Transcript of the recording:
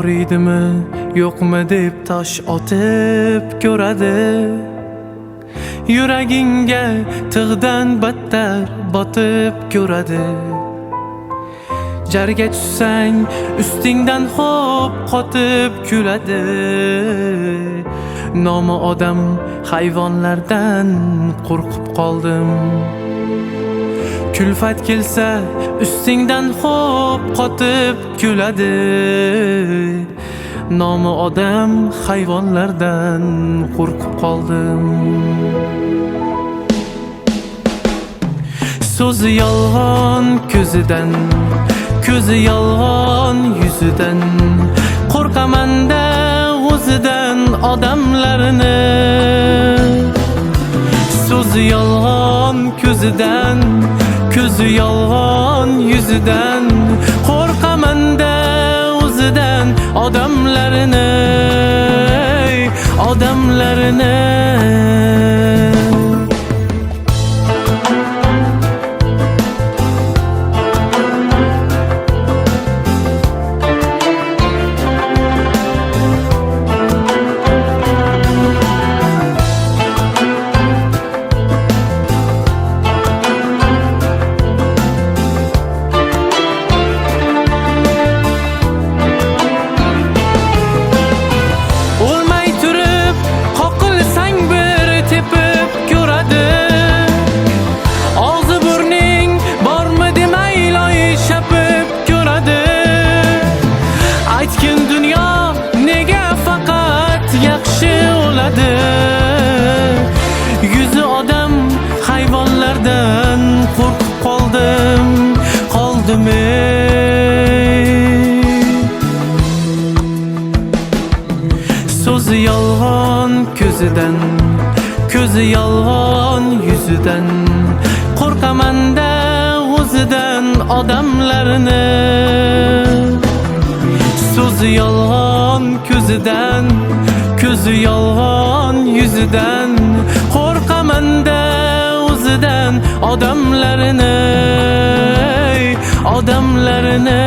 Yo'qmi yo'qmi deb tosh otib ko'radi. Yuragingga tig'dan battar botib ko'radi. Jarga tushsang ustingdan xo'p qotib kuladi. Nomi odam hayvonlardan qo'rqib qoldim. Kulfat kelsa ustingdan xo'p qotib kuladi. Nomi odam hayvonlardan qo'rqib qoldim. So'zi yolg'on ko'zidan, ko'zi yolg'on yuzidan, qo'rqaman-da o'zidan odamlarni. So'zi yolg'on ko'zidan, ko'zi yolg'on yuzidan, qo'rqaman-da o'zidan odamlarni, odamlarni. Yüzü odam hayvonlardan qo'rqib qoldim ey. So'zi yolg'on ko'zidan, ko'zi yolg'on yuzidan, qo'rqaman-da o'zidan odamlarni. So'zi yolg'on ko'zidan, ko'zi yolg'on yuzidan, qo'rqaman-da o'zidan odamlarni, odamlarni.